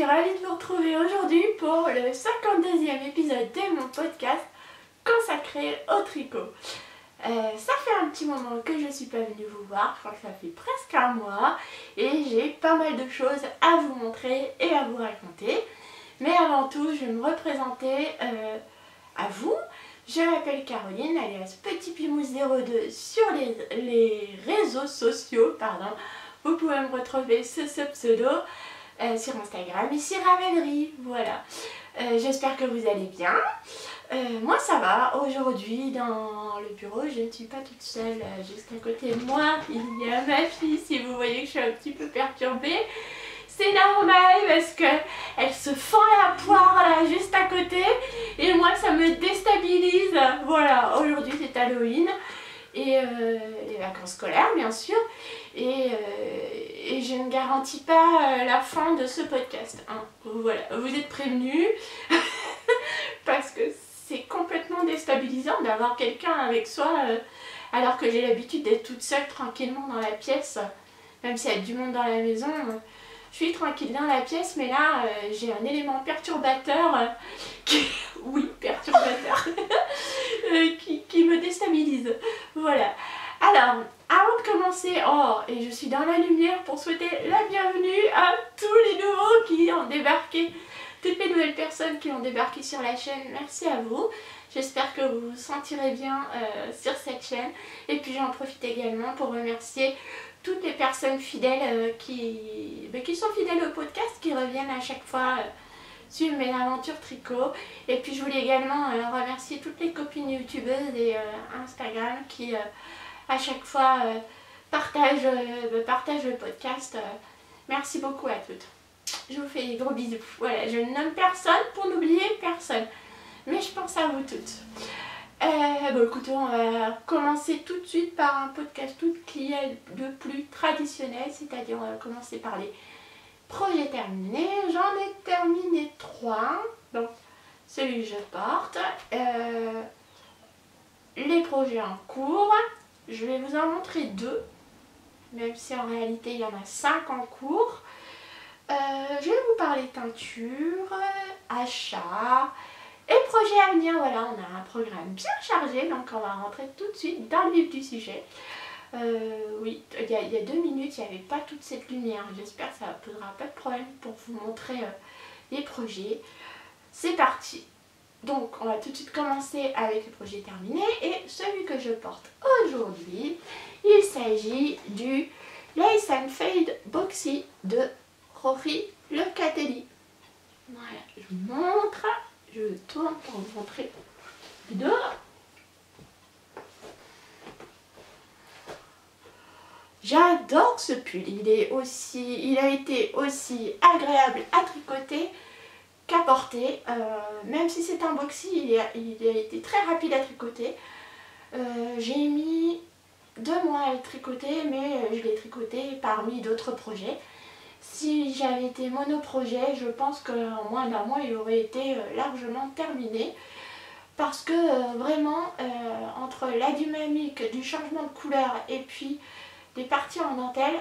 ravie de vous retrouver aujourd'hui pour le 52e épisode de mon podcast consacré au tricot. Ça fait un petit moment que je ne suis pas venue vous voir, je crois que ça fait presque un mois et j'ai pas mal de choses à vous montrer et à vous raconter. Mais avant tout, je vais me représenter à vous. Je m'appelle Caroline, alias Petit Pimousse 02 sur les réseaux sociaux, pardon. Vous pouvez me retrouver sous ce pseudo sur Instagram, ici Ravellerie, voilà. J'espère que vous allez bien. Moi ça va, aujourd'hui dans le bureau, je ne suis pas toute seule, juste à côté de moi, il y a ma fille, si vous voyez que je suis un petit peu perturbée. C'est normal parce qu'elle se fend la poire là juste à côté et moi ça me déstabilise. Voilà, aujourd'hui c'est Halloween et les vacances scolaires bien sûr et je ne garantis pas la fin de ce podcast. Hein. Voilà, vous êtes prévenus parce que c'est complètement déstabilisant d'avoir quelqu'un avec soi alors que j'ai l'habitude d'être toute seule tranquillement dans la pièce, même s'il y a du monde dans la maison. Je suis tranquille dans la pièce, mais là, j'ai un élément perturbateur, perturbateur, qui me déstabilise. Voilà. Alors, avant de commencer, et je suis dans la lumière pour souhaiter la bienvenue à tous les nouveaux qui ont débarqué, toutes les nouvelles personnes qui ont débarqué sur la chaîne. Merci à vous. J'espère que vous vous sentirez bien sur cette chaîne. Et puis j'en profite également pour remercier toutes les personnes fidèles qui sont fidèles au podcast, qui reviennent à chaque fois suivre mes aventures tricot. Et puis je voulais également remercier toutes les copines youtubeuses et Instagram qui à chaque fois partagent le podcast. Merci beaucoup à toutes. Je vous fais des gros bisous. Voilà, je ne nomme personne pour n'oublier personne. Mais je pense à vous toutes. Écoutez, on va commencer tout de suite par un podcast tout qui est de plus traditionnel, c'est-à-dire on va commencer par les projets terminés. J'en ai terminé 3, donc celui que je porte, les projets en cours, je vais vous en montrer 2, même si en réalité il y en a 5 en cours. Je vais vous parler teinture, achat. Et projet à venir, voilà, on a un programme bien chargé, donc on va rentrer tout de suite dans le vif du sujet. Oui, il y a 2 minutes, il n'y avait pas toute cette lumière. J'espère que ça ne posera pas de problème pour vous montrer les projets. C'est parti. Donc, on va tout de suite commencer avec le projet terminé. Et celui que je porte aujourd'hui, il s'agit du Lace and Fade Boxy de Rory Locatelli. Voilà, je vous montre. Je tourne pour vous montrer dehors. J'adore ce pull. Il a été aussi agréable à tricoter qu'à porter. Même si c'est un boxy, il a été très rapide à tricoter. J'ai mis 2 mois à le tricoter, mais je l'ai tricoté parmi d'autres projets. Si j'avais été monoprojet, je pense qu'en moins d'un mois, il aurait été largement terminé. Parce que vraiment, entre la dynamique du changement de couleur et puis des parties en dentelle,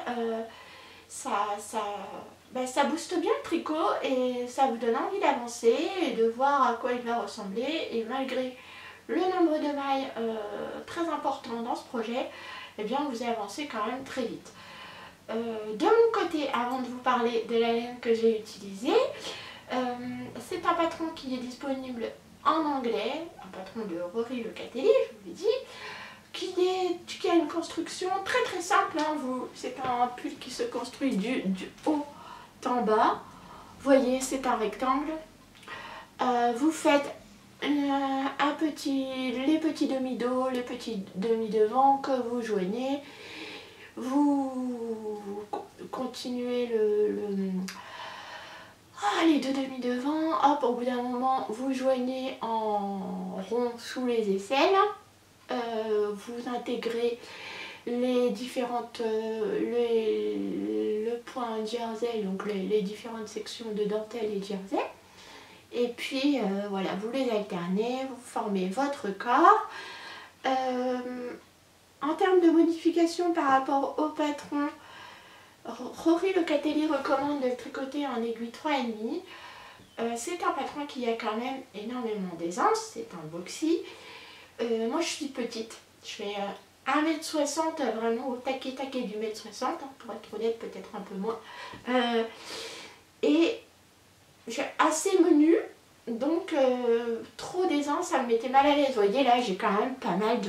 ça booste bien le tricot et ça vous donne envie d'avancer et de voir à quoi il va ressembler. Et malgré le nombre de mailles très important dans ce projet, eh bien vous avancez quand même très vite. De mon côté, avant de vous parler de la laine que j'ai utilisée, c'est un patron qui est disponible en anglais, un patron de Rory Locatelli, je vous l'ai dit, qui a une construction très très simple. Hein, c'est un pull qui se construit du haut en bas. Vous voyez, c'est un rectangle. Vous faites les petits demi-dos, les petits demi-devant que vous joignez. Vous continuez les 2 demi-devant, hop, au bout d'un moment vous joignez en rond sous les aisselles, vous intégrez les différentes, le point jersey, donc les différentes sections de dentelle et jersey, et puis voilà, vous les alternez, vous formez votre corps. En termes de modification par rapport au patron, Rory Locatelli recommande de le tricoter en aiguille 3,5. C'est un patron qui a quand même énormément d'aisance, c'est un boxy. Moi je suis petite, je fais 1m60, vraiment au taquet du 1m60, hein, pour être honnête, peut-être un peu moins. Et j'ai assez menu, donc trop d'aisance, ça me mettait mal à l'aise. Vous voyez là, j'ai quand même pas mal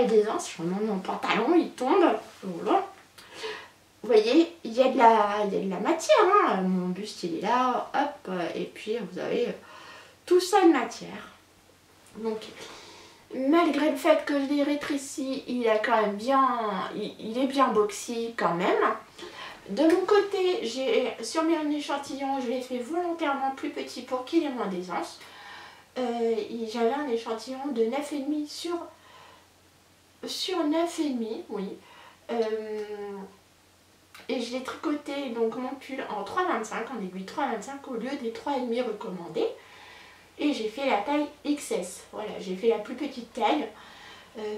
d'aisance. Mon pantalon il tombe. Voilà. Vous voyez, il y a de la matière, hein. Mon buste il est là, hop, et puis vous avez tout ça de matière. Donc, malgré le fait que je l'ai rétréci, il a quand même bien, il est bien boxy quand même. De mon côté, sur mon échantillon, je l'ai fait volontairement plus petit pour qu'il ait moins d'aisance. J'avais un échantillon de 9,5 sur 9,5, oui. Et je l'ai tricoté donc mon pull en 3,25, en aiguille 3,25 au lieu des 3,5 recommandés. Et j'ai fait la taille XS. Voilà, j'ai fait la plus petite taille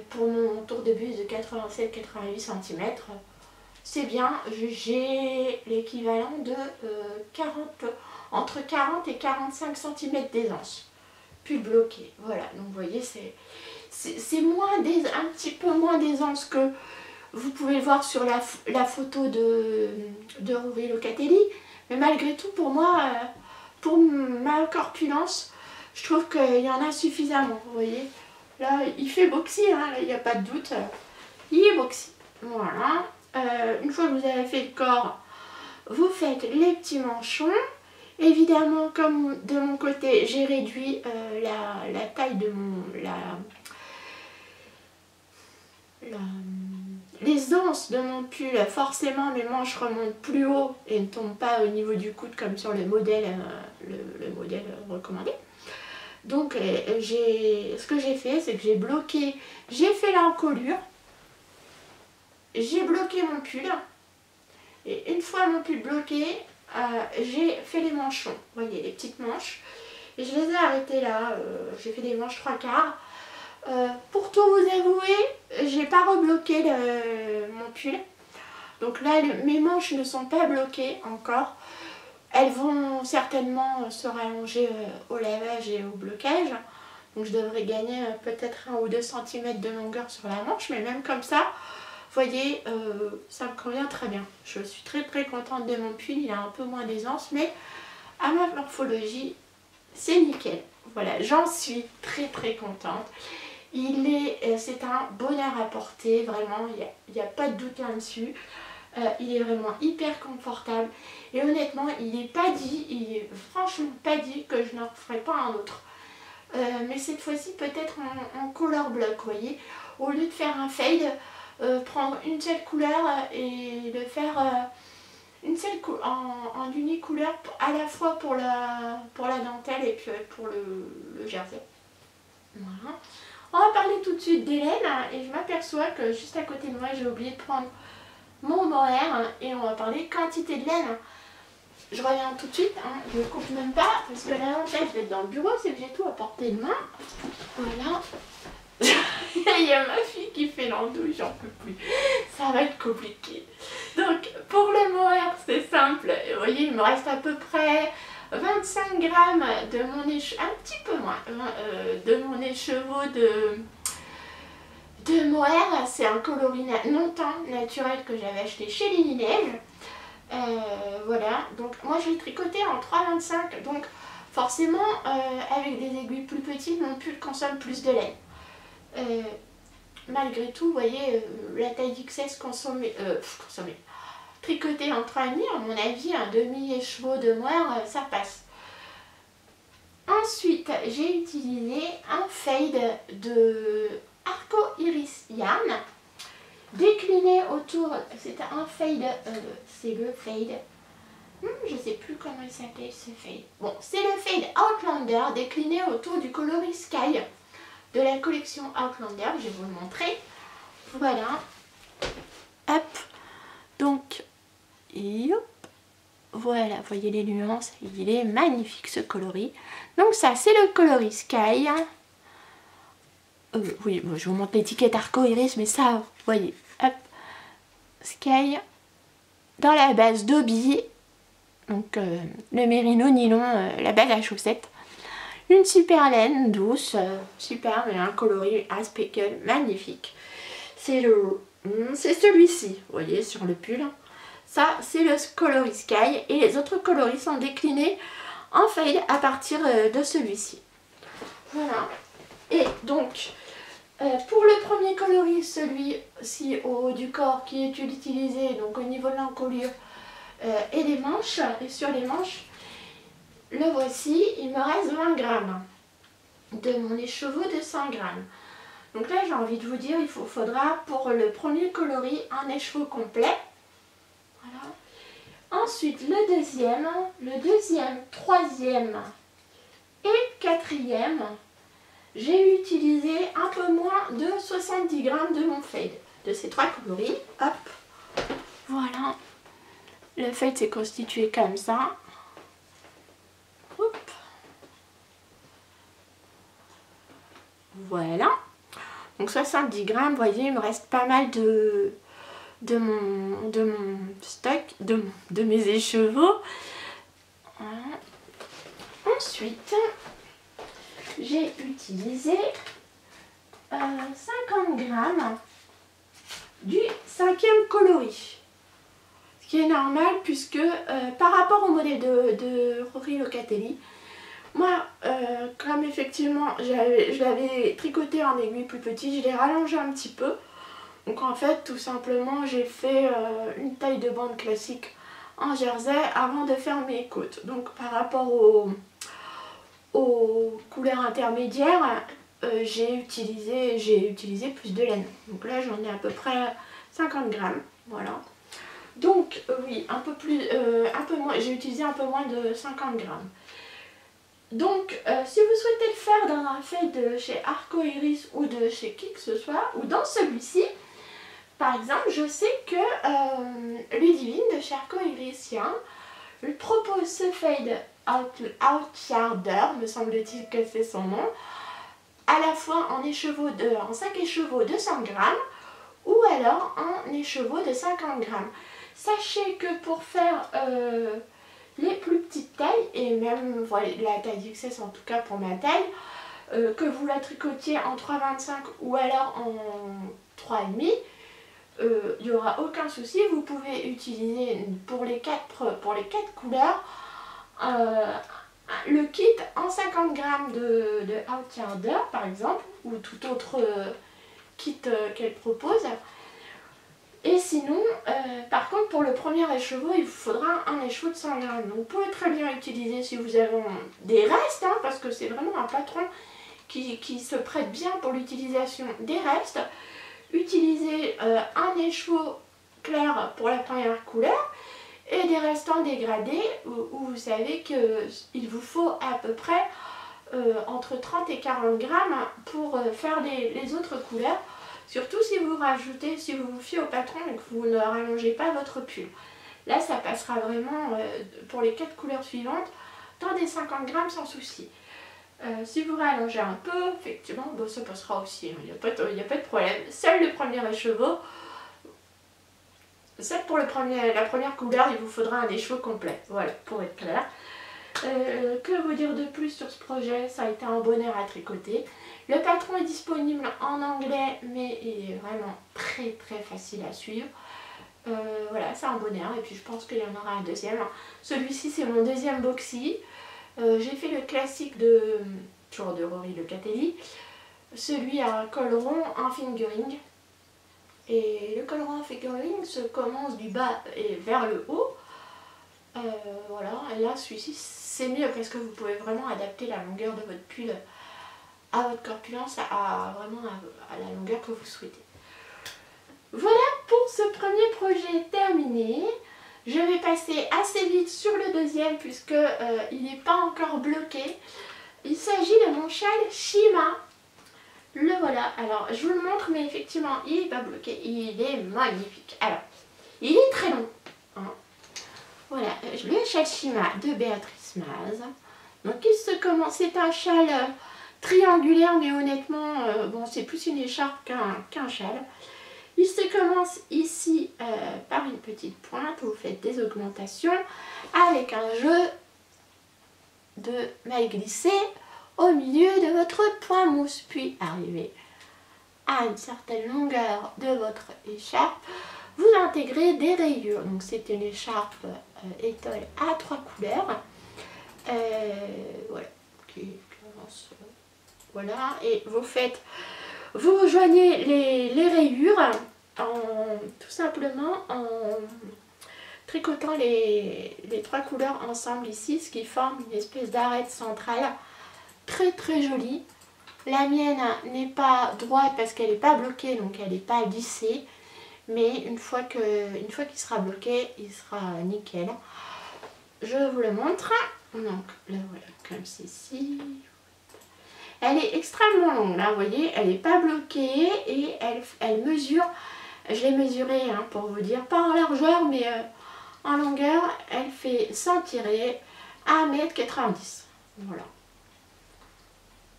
pour mon tour de buste de 87-88 cm. C'est bien, j'ai l'équivalent de entre 40 et 45 cm d'aisance. Pull bloqué, voilà. Donc vous voyez, c'est un petit peu moins d'aisance que vous pouvez le voir sur la photo de Rory Locatelli. Mais malgré tout, pour moi, pour ma corpulence, je trouve qu'il y en a suffisamment. Vous voyez, là, il fait boxy, hein, il n'y a pas de doute. Il est boxy. Voilà. Une fois que vous avez fait le corps, vous faites les petits manchons. Évidemment, comme de mon côté, j'ai réduit la taille de les anses de mon pull. Forcément, mes manches remontent plus haut et ne tombent pas au niveau du coude comme sur le modèle recommandé. Donc, ce que j'ai fait, c'est que j'ai bloqué, j'ai fait l'encolure, j'ai bloqué mon pull, et une fois mon pull bloqué, j'ai fait les manchons, vous voyez, les petites manches, et je les ai arrêtées là, j'ai fait des manches 3/4. Pour tout vous avouer, j'ai pas rebloqué mon pull, donc là mes manches ne sont pas bloquées encore. Elles vont certainement se rallonger au lavage et au blocage. Donc je devrais gagner peut-être 1 ou 2 cm de longueur sur la manche. Mais même comme ça, vous voyez, ça me convient très bien. Je suis très contente de mon pull. Il a un peu moins d'aisance. Mais à ma morphologie, c'est nickel. Voilà, j'en suis très contente. C'est un bonheur à porter. Vraiment, il n'y a pas de doute là-dessus. Il est vraiment hyper confortable et honnêtement il est franchement pas dit que je n'en ferai pas un autre, mais cette fois-ci peut-être en color block, vous voyez, au lieu de faire un fade, prendre une seule couleur et le faire en unicouleur à la fois pour la dentelle et puis pour le jersey. Voilà. On va parler tout de suite des laines et je m'aperçois que juste à côté de moi j'ai oublié de prendre mon mohair et on va parler quantité de laine. Je reviens tout de suite, hein. Je ne coupe même pas parce que l'avantage d'être dans le bureau c'est que j'ai tout à portée de main. Voilà. Il y a ma fille qui fait l'andouille, j'en peux plus. Ça va être compliqué. Donc pour le mohair c'est simple. Vous voyez, il me reste à peu près 25 grammes de mon écheveau, un petit peu moins, de mon écheveau de mohair. C'est un coloris non teint naturel que j'avais acheté chez Lily-Neige. Voilà, donc moi je l'ai tricoté en 3,25, donc forcément avec des aiguilles plus petites mon pull consomme plus de laine. Malgré tout, vous voyez, la taille XS tricotée en 3,5, à mon avis un demi-écheveau de mohair ça passe. Ensuite j'ai utilisé un fade de Arco Iris Yarn décliné autour, c'est un fade, c'est le fade, je sais plus comment il s'appelle ce fade, bon c'est le fade Outlander décliné autour du coloris Sky de la collection Outlander, je vais vous le montrer, voilà, hop, donc, hop, voilà, vous voyez les nuances, il est magnifique ce coloris, donc ça c'est le coloris Sky. Oui, je vous montre l'étiquette Arco Iris, mais ça, vous voyez, hop, Sky, dans la base d'Obi, donc le mérino nylon, la base à chaussettes. Une super laine douce, superbe, et un coloris à speckle magnifique. C'est celui-ci, vous voyez, sur le pull. Ça, c'est le coloris Sky, et les autres coloris sont déclinés en fade à partir de celui-ci. Voilà. Et donc, pour le premier coloris, celui-ci au haut du corps qui est utilisé donc au niveau de l'encolure et des manches, et sur les manches, le voici, il me reste 20 grammes de mon écheveau de 100 grammes. Donc là, j'ai envie de vous dire, il faudra pour le premier coloris un écheveau complet. Voilà. Ensuite, le deuxième, troisième et quatrième, j'ai utilisé un peu moins de 70 grammes de mon fade, de ces trois coloris. Hop, voilà. Le fade s'est constitué comme ça. Hop. Voilà. Donc 70 grammes, vous voyez, il me reste pas mal de mon stock, de mes écheveaux. Voilà. Ensuite, j'ai utilisé 50 grammes du cinquième coloris. Ce qui est normal puisque par rapport au modèle de Rory Locatelli, moi, comme effectivement je l'avais tricoté en aiguille plus petite, je l'ai rallongé un petit peu. Donc en fait, tout simplement, j'ai fait une taille de bande classique en jersey avant de faire mes côtes. Donc par rapport aux couleurs intermédiaires, j'ai utilisé plus de laine. Donc là, j'en ai à peu près 50 grammes. Voilà. Donc oui, un peu moins, j'ai utilisé un peu moins de 50 grammes. Donc si vous souhaitez le faire dans un fade de chez Arco Iris ou de chez qui que ce soit, ou dans celui-ci, par exemple, je sais que Ludivine de chez Arco Irisien propose ce fade Outyarder, me semble-t-il que c'est son nom, à la fois en 5 écheveaux de 100 grammes ou alors en écheveaux de 50 grammes. Sachez que pour faire les plus petites tailles, et même voilà, la taille XS en tout cas pour ma taille, que vous la tricotiez en 3,25 ou alors en 3,5, il n'y aura aucun souci. Vous pouvez utiliser pour les 4 couleurs le kit en 50 grammes de Outyarder par exemple, ou tout autre kit qu'elle propose. Et sinon, par contre, pour le premier écheveau, il vous faudra un écheveau de 100 grammes. Donc, vous pouvez très bien utiliser si vous avez des restes, hein, parce que c'est vraiment un patron qui se prête bien pour l'utilisation des restes. Utilisez un écheveau clair pour la première couleur et des restants dégradés où vous savez qu'il vous faut à peu près entre 30 et 40 grammes pour faire les autres couleurs. Surtout si vous vous fiez au patron et que vous ne rallongez pas votre pull. Là, ça passera vraiment pour les 4 couleurs suivantes dans des 50 grammes sans souci. Si vous rallongez un peu, effectivement, bon, ça passera aussi, il n'y a pas de problème. Seul le premier écheveau, pour la première couleur, il vous faudra un écheveau complet. Voilà, pour être clair. Que vous dire de plus sur ce projet? Ça a été un bonheur à tricoter. Le patron est disponible en anglais, mais il est vraiment très très facile à suivre. Voilà, c'est un bonheur. Et puis je pense qu'il y en aura un deuxième. Celui-ci, c'est mon deuxième boxy. J'ai fait le classique toujours de Rory Locatelli. Celui à col rond en fingering. Et le col rond en fingering se commence du bas et vers le haut. Voilà, et là celui-ci c'est mieux parce que vous pouvez vraiment adapter la longueur de votre pull à votre corpulence, vraiment à la longueur que vous souhaitez. Voilà pour ce premier projet terminé. Je vais passer assez vite sur le deuxième puisque il n'est pas encore bloqué. Il s'agit de mon châle Shima. Le voilà, alors je vous le montre, mais effectivement il n'est pas bloqué, il est magnifique. Alors, il est très long, hein. Voilà, le châle Shima de Béatrice Maz. Donc c'est un châle triangulaire, mais honnêtement, bon, c'est plus une écharpe qu'un châle. Il se commence ici par une petite pointe, vous faites des augmentations avec un jeu de mailles glissées au milieu de votre point mousse, puis arrivé à une certaine longueur de votre écharpe, vous intégrez des rayures. Donc c'est une écharpe étole à 3 couleurs. Voilà, qui avance, voilà, et vous joignez les rayures tout simplement en tricotant les 3 couleurs ensemble ici, ce qui forme une espèce d'arête centrale très très jolie. La mienne n'est pas droite parce qu'elle n'est pas bloquée, donc elle n'est pas lissée, mais une fois qu'il sera bloqué, il sera nickel. Je vous le montre. Donc là voilà, comme ceci. Elle est extrêmement longue, là, vous voyez, elle n'est pas bloquée et elle mesure, je l'ai mesurée hein, pour vous dire, pas en largeur mais en longueur, elle fait 100 tirés à 1,90 m. Voilà.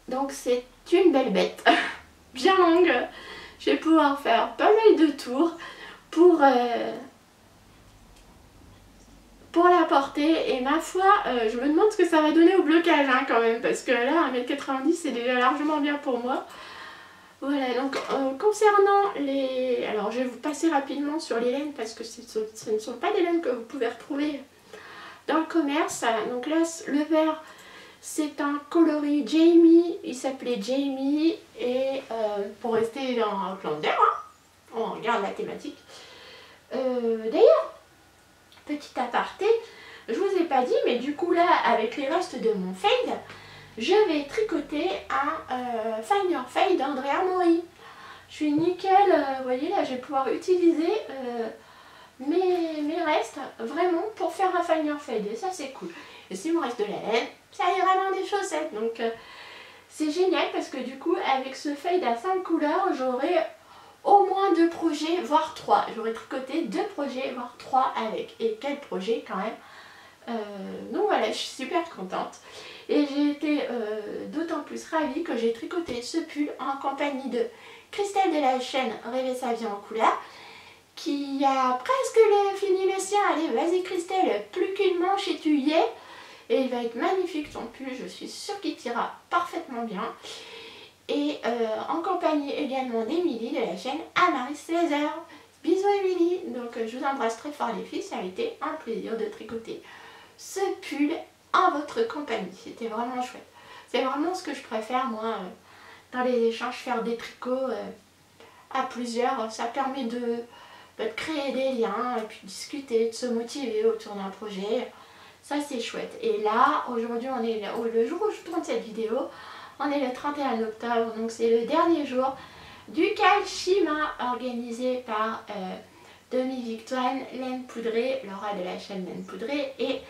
Donc c'est une belle bête, bien longue. Je vais pouvoir faire pas mal de tours pour la porter et ma foi, je me demande ce que ça va donner au blocage hein, quand même, parce que là 1,90 m c'est déjà largement bien pour moi. Voilà, donc concernant les... Alors je vais vous passer rapidement sur les laines parce que ce ne sont pas des laines que vous pouvez retrouver dans le commerce. Donc là le vert c'est un coloris Jamie, il s'appelait Jamie et pour rester dans Outlander, hein, on regarde la thématique. D'ailleurs, petit aparté, je vous ai pas dit, mais du coup là, avec les restes de mon fade, je vais tricoter un Finer Fade d'Andrea Mori. Je suis nickel, vous voyez là, je vais pouvoir utiliser mes restes vraiment pour faire un Finer Fade et ça c'est cool. Et s'il me reste de la laine, ça ira dans des chaussettes, donc c'est génial parce que du coup avec ce fade à 5 couleurs, j'aurai au moins 2 projets, voire 3. J'aurais tricoté 2 projets, voire 3 avec. Et quel projet quand même. Donc voilà, je suis super contente. Et j'ai été d'autant plus ravie que j'ai tricoté ce pull en compagnie de Christelle de la chaîne Rêver sa vie en couleur, qui a presque fini le sien. Allez, vas-y Christelle, plus qu'une manche et tu y es. Et il va être magnifique ton pull, je suis sûre qu'il t'ira parfaitement bien. Et en compagnie également d'Emilie de la chaîne Amaris Laser. Bisous Emilie. Donc je vous embrasse très fort les filles, ça a été un plaisir de tricoter ce pull en votre compagnie. C'était vraiment chouette. C'est vraiment ce que je préfère moi dans les échanges, faire des tricots à plusieurs. Ça permet de créer des liens et puis discuter, de se motiver autour d'un projet. Ça c'est chouette. Et là, aujourd'hui, on est le jour où je tourne cette vidéo, on est le 31 octobre, donc c'est le dernier jour du Kalshima organisé par Demi-Victoire, Laine Poudrée, Laura de la chaîne Laine Poudrée et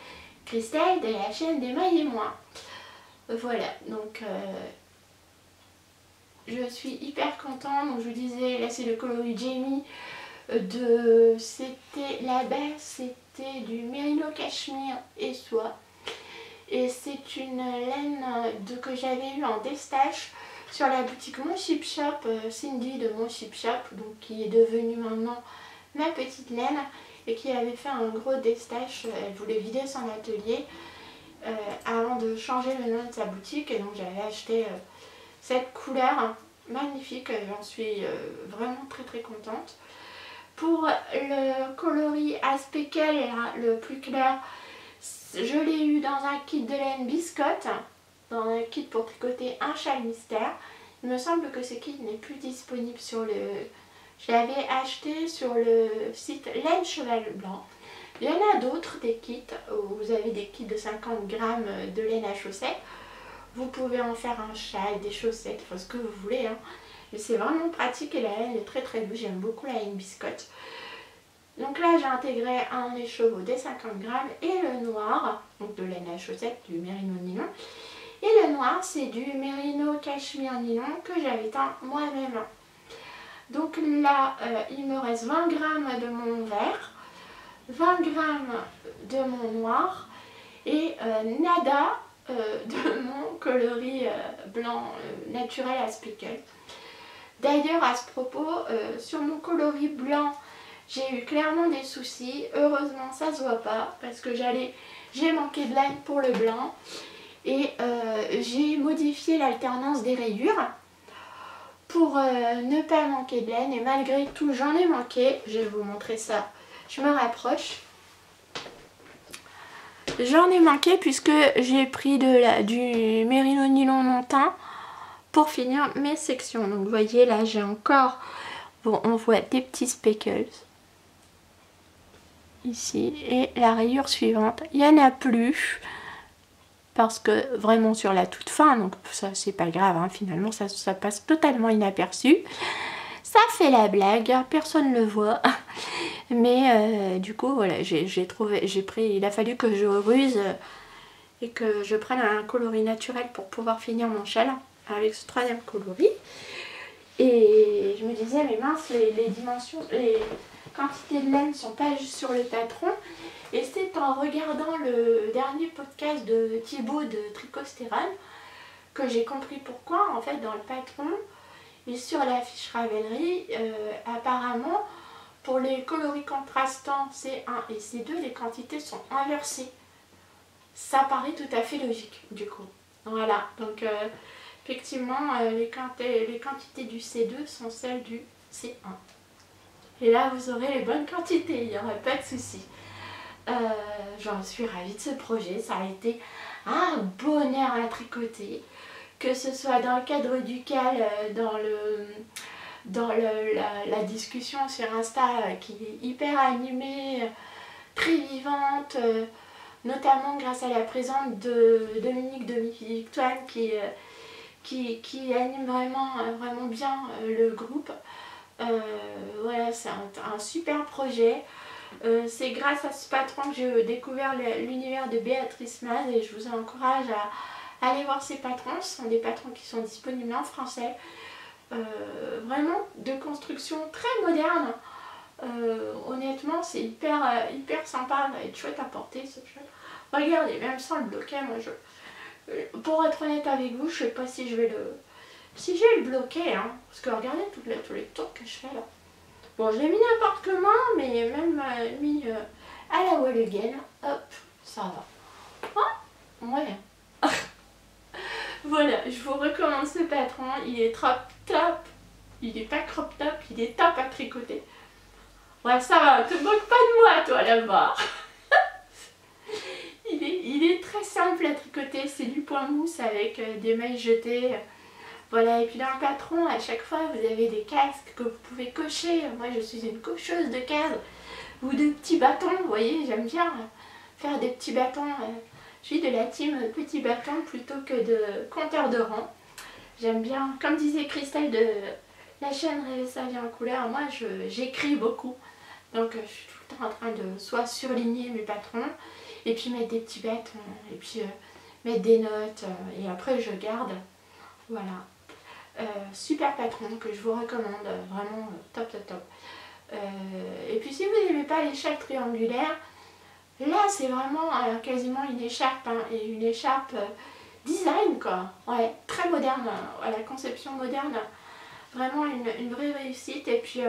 Christelle de la chaîne des Mailles et Moins. Voilà, donc je suis hyper contente. Donc je vous disais, là c'est le coloris Jamie c'était la base, c'était du mérino cachemire et soie. Et c'est une laine que j'avais eu en destache sur la boutique Mon Chip Shop, Cindy de Mon Chip Shop, donc qui est devenue maintenant ma petite laine et qui avait fait un gros destache. Elle voulait vider son atelier avant de changer le nom de sa boutique et donc j'avais acheté cette couleur magnifique, j'en suis vraiment très très contente. Pour le coloris Aspeckel, le plus clair, je l'ai eu dans un kit de laine biscotte, dans un kit pour tricoter un châle mystère. Il me semble que ce kit n'est plus disponible sur le... Je l'avais acheté sur le site Laine Cheval Blanc. Il y en a d'autres, des kits, où vous avez des kits de 50 grammes de laine à chaussettes. Vous pouvez en faire un châle, des chaussettes, enfin ce que vous voulez, hein. C'est vraiment pratique et la laine est très très douce, j'aime beaucoup la laine biscotte. Donc là j'ai intégré un écheveau des 50 grammes et le noir, donc de laine à chaussettes, du mérino nylon. Et le noir c'est du mérino cachemire nylon que j'avais teint moi-même. Donc là il me reste 20 grammes de mon vert, 20 grammes de mon noir et nada de mon coloris blanc naturel à speckle. D'ailleurs à ce propos, sur mon coloris blanc, j'ai eu clairement des soucis. Heureusement ça se voit pas parce que j'ai manqué de laine pour le blanc. Et j'ai modifié l'alternance des rayures pour ne pas manquer de laine. Et malgré tout j'en ai manqué. Je vais vous montrer ça. Je me rapproche. J'en ai manqué puisque j'ai pris du mérino nylon montant pour finir mes sections. Donc vous voyez là j'ai encore, bon on voit des petits speckles ici et la rayure suivante. Il n'y en a plus parce que vraiment sur la toute fin, donc ça c'est pas grave hein, finalement ça passe totalement inaperçu. Ça fait la blague, personne ne le voit. Mais du coup voilà, il a fallu que je ruse et que je prenne un coloris naturel pour pouvoir finir mon châle avec ce troisième coloris. Et je me disais mais mince, les dimensions, les quantités de laine ne sont pas juste sur le patron. Et c'est en regardant le dernier podcast de Thibaut de Tricostérane que j'ai compris pourquoi en fait dans le patron et sur la fiche Ravelry, apparemment pour les coloris contrastants C1 et C2, les quantités sont inversées. Ça paraît tout à fait logique du coup. Voilà, donc effectivement les quantités du C2 sont celles du C1. Et là vous aurez les bonnes quantités, il n'y aura pas de souci. J'en suis ravie de ce projet, ça a été un bonheur à tricoter. Que ce soit dans le cadre ducal, dans la discussion sur Insta qui est hyper animée, très vivante, notamment grâce à la présence de Dominique de Victoire qui anime vraiment bien le groupe. Voilà, c'est un super projet. C'est grâce à ce patron que j'ai découvert l'univers de Béatrice Maz et je vous encourage à aller voir ces patrons. Ce sont des patrons qui sont disponibles en français. Vraiment de construction très moderne. Honnêtement c'est hyper sympa, ça va être chouette à porter ce châle. Regardez, même sans le bloquer, moi pour être honnête avec vous, je sais pas si je vais le bloquer hein, parce que regardez tous les tours que je fais là. Bon, je l'ai mis n'importe comment, mais même mis à la wall again, hop, ça va. Oh, ouais. Voilà, je vous recommande ce patron, il est top. Il est pas crop top, il est top à tricoter. Ouais, ça va, te moque pas de moi, toi, là-bas. il est très simple à tricoter, c'est du point mousse avec des mailles jetées. Voilà, et puis dans le patron, à chaque fois, vous avez des cases que vous pouvez cocher. Moi, je suis une cocheuse de cases ou de petits bâtons, vous voyez, j'aime bien faire des petits bâtons. Je suis de la team petits bâtons plutôt que de compteur de rang. J'aime bien, comme disait Christelle de la chaîne Rêver sa vie en couleur, moi j'écris beaucoup. Donc je suis tout le temps en train de soit surligner mes patrons, et puis mettre des petits bâtons, et puis mettre des notes, et après je garde. Voilà. Super patron que je vous recommande, vraiment top. Et puis si vous n'aimez pas les châles triangulaires, là c'est vraiment quasiment une écharpe, hein, et une écharpe design quoi, ouais, très moderne, la conception moderne, vraiment une vraie réussite et puis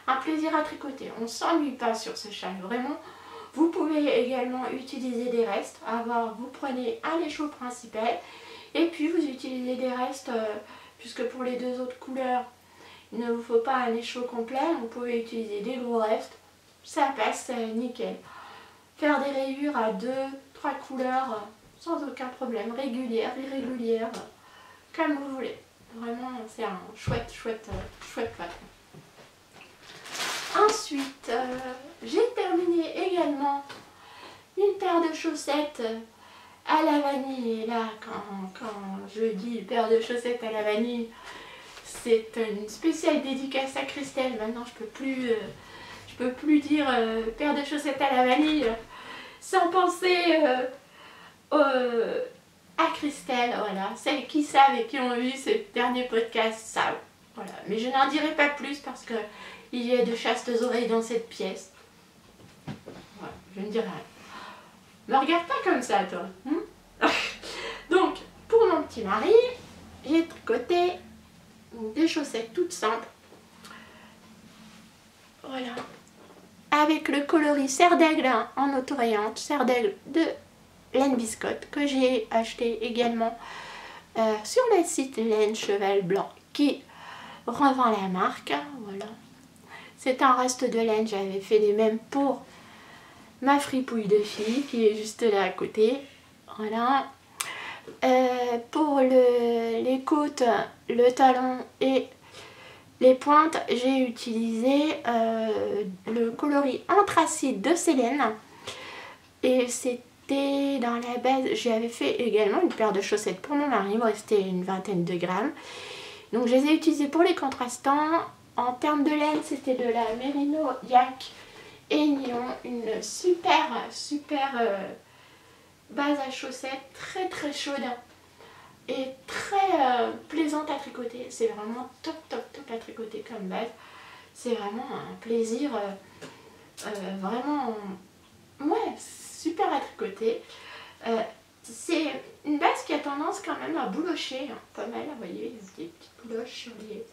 un plaisir à tricoter, on s'ennuie pas sur ce châle, vraiment. Vous pouvez également utiliser des restes, vous prenez un écheau principal et puis vous utilisez des restes, puisque pour les deux autres couleurs il ne vous faut pas un écheau complet, vous pouvez utiliser des gros restes, ça passe nickel. Faire des rayures à 2-3 couleurs sans aucun problème, régulières, irrégulières, comme vous voulez. Vraiment c'est un chouette patron. Ensuite, j'ai terminé également une paire de chaussettes à la vanille. Et là, quand je dis paire de chaussettes à la vanille, c'est une spéciale dédicace à Christelle. Maintenant, je peux plus dire paire de chaussettes à la vanille sans penser à Christelle. Voilà, celles qui savent et qui ont vu ce dernier podcast savent. Voilà, mais je n'en dirai pas plus parce que il y a de chastes oreilles dans cette pièce. Voilà, je ne dirai rien. Me regarde pas comme ça, toi. Donc, pour mon petit mari, j'ai tricoté des chaussettes toutes simples. Voilà. Avec le coloris Serre d'Aigle en auto-rayante, Serre d'Aigle de laine biscotte que j'ai acheté également sur le site Laine Cheval Blanc qui revend la marque. Voilà. C'est un reste de laine, j'avais fait les mêmes pour ma fripouille de fille qui est juste là à côté. Voilà. Pour les côtes, le talon et les pointes, j'ai utilisé le coloris anthracite de Célène. Et c'était dans la base, j'avais fait également une paire de chaussettes pour mon mari, il me restait une vingtaine de grammes. Donc je les ai utilisés pour les contrastants. En termes de laine, c'était de la Merino Yak et Nylon, une super base à chaussettes, très chaude et très plaisante à tricoter. C'est vraiment top à tricoter comme base. C'est vraiment un plaisir, vraiment, ouais, super à tricoter. C'est une base qui a tendance quand même à boulocher, hein, pas mal, vous voyez, il y a des petites bouloches sur les...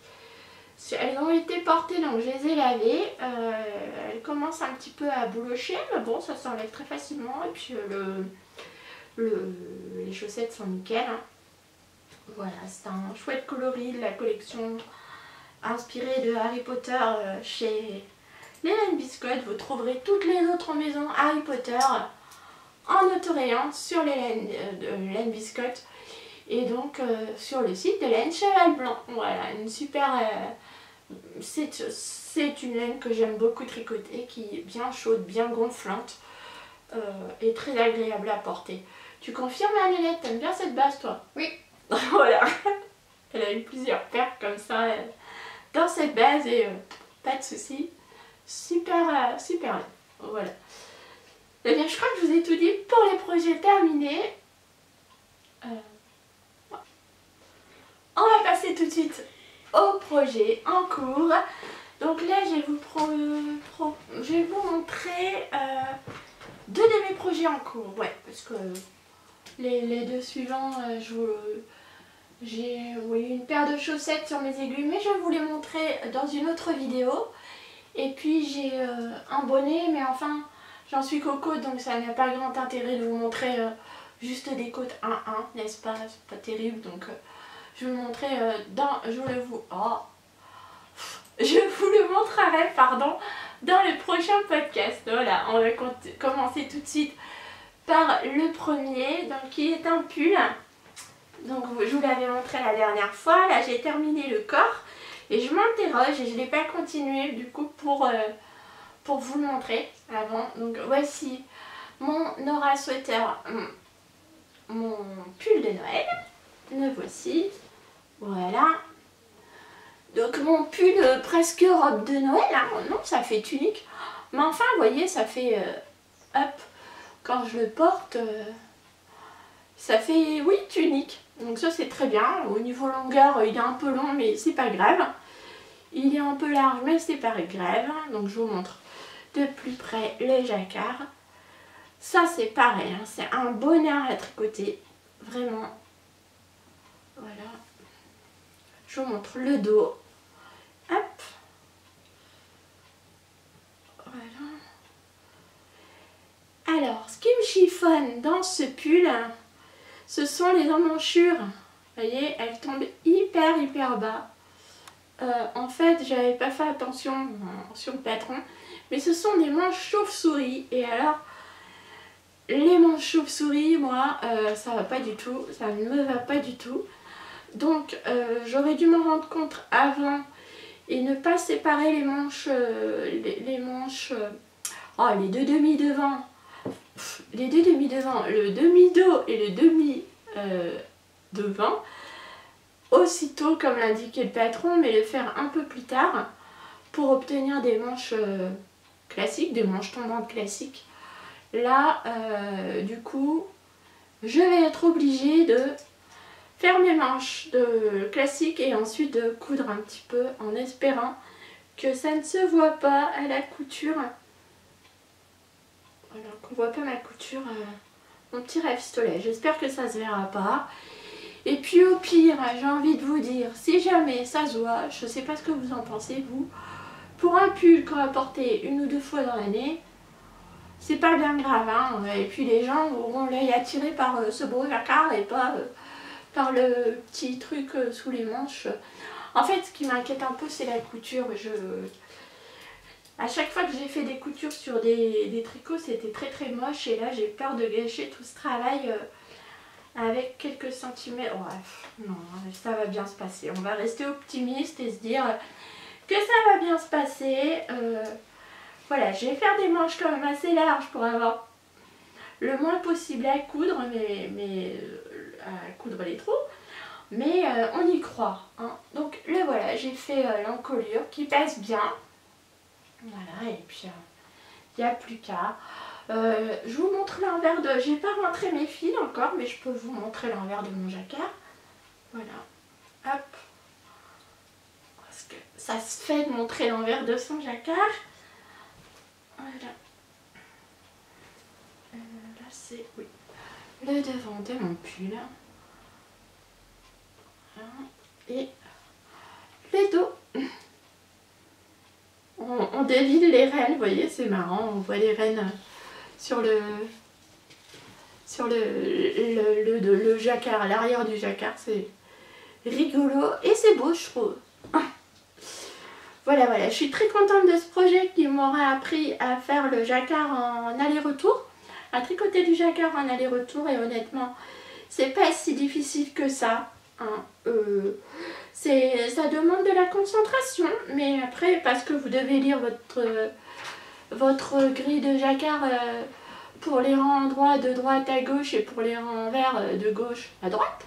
Elles ont été portées, donc je les ai lavées. Elles commencent un petit peu à boulocher, mais bon, ça s'enlève très facilement. Et puis les chaussettes sont nickel. Hein. Voilà, c'est un chouette coloris de la collection inspirée de Harry Potter chez les Laine Biscotte. Vous trouverez toutes les autres maisons Harry Potter en autorayant sur les laine biscotte et donc sur le site de Laine Cheval Blanc. Voilà, une super... c'est une laine que j'aime beaucoup tricoter, qui est bien chaude, bien gonflante et très agréable à porter. Tu confirmes, Annelette, t'aimes bien cette base, toi? Oui. Voilà. Elle a eu plusieurs paires comme ça dans cette base et pas de soucis. Super laine. Voilà. Eh bien, je crois que je vous ai tout dit pour les projets terminés. On va passer tout de suite au projet en cours. Donc là, je vais vous montrer deux de mes projets en cours. Ouais, parce que les deux suivants, j'ai une paire de chaussettes sur mes aiguilles, mais je vais vous les montrer dans une autre vidéo. Et puis j'ai un bonnet, mais enfin... J'en suis qu'aux côtes, donc ça n'a pas grand intérêt de vous montrer juste des côtes 1-1, n'est-ce pas? C'est pas terrible, donc je vais vous montrer je vous le montrerai, pardon, dans le prochain podcast. Voilà, on va commencer tout de suite par le premier, donc qui est un pull. Donc je vous l'avais montré la dernière fois, là j'ai terminé le corps et je m'interroge et je n'ai pas continué du coup pour vous le montrer avant. Donc voici mon Nora Sweater, mon pull de Noël. Le voici. Voilà. Donc mon pull presque robe de Noël. Hein. Non, ça fait tunique. Mais enfin, vous voyez, ça fait... hop, quand je le porte, ça fait, oui, tunique. Donc ça, c'est très bien. Au niveau longueur, il est un peu long, mais c'est pas grave. Il est un peu large, mais c'est pas grave. Donc je vous montre de plus près le jacquard. Ça c'est pareil, hein, c'est un bonheur à tricoter, vraiment. Voilà. Je vous montre le dos. Hop. Voilà. Alors, ce qui me chiffonne dans ce pull, ce sont les emmanchures. Vous voyez, elles tombent hyper bas. En fait, j'avais pas fait attention sur le patron. Mais ce sont des manches chauve-souris. Et alors, les manches chauve-souris, moi, ça va pas du tout. Ça ne me va pas du tout. Donc, j'aurais dû m'en rendre compte avant et ne pas séparer les manches, les deux demi devant. Les deux demi devant, le demi dos et le demi devant. Aussitôt, comme l'indiquait le patron, mais le faire un peu plus tard pour obtenir des manches... classiques, des manches tombantes classiques. Là, du coup, je vais être obligée de faire mes manches classiques et ensuite de coudre un petit peu en espérant que ça ne se voit pas à la couture. Voilà, qu'on voit pas ma couture, mon petit rafistolet. J'espère que ça se verra pas. Et puis au pire, j'ai envie de vous dire, si jamais ça se voit, je sais pas ce que vous en pensez vous, pour un pull qu'on va porter 1 ou 2 fois dans l'année, c'est pas bien grave, hein. Et puis les gens auront l'œil attiré par ce beau jacquard et pas par le petit truc sous les manches. En fait, ce qui m'inquiète un peu, c'est la couture. À chaque fois que j'ai fait des coutures sur des tricots, c'était très moche. Et là, j'ai peur de gâcher tout ce travail avec quelques centimètres. Bref, non, ça va bien se passer. On va rester optimiste et se dire que ça va bien se passer. Voilà, je vais faire des manches quand même assez larges pour avoir le moins possible à coudre, mais à coudre les trous. Mais on y croit, hein. Donc là voilà, j'ai fait l'encolure qui passe bien. Voilà, et puis il n'y a plus qu'à. Je vous montre l'envers de... J'ai pas rentré mes fils encore, mais je peux vous montrer l'envers de mon jacquard. Voilà, hop. Parce que ça se fait de montrer l'envers de son jacquard. Voilà. Là c'est, oui, le devant de mon pull. Et le dos. On dévile les rênes, vous voyez, c'est marrant, on voit les rênes sur le jacquard, à l'arrière du jacquard, c'est rigolo et c'est beau, je trouve. Voilà, je suis très contente de ce projet qui m'aura appris à faire le jacquard en aller-retour, à tricoter du jacquard en aller-retour, et honnêtement, c'est pas si difficile que ça. Hein. Ça demande de la concentration, mais après, parce que vous devez lire votre grille de jacquard pour les rangs droits de droite à gauche et pour les rangs verts de gauche à droite.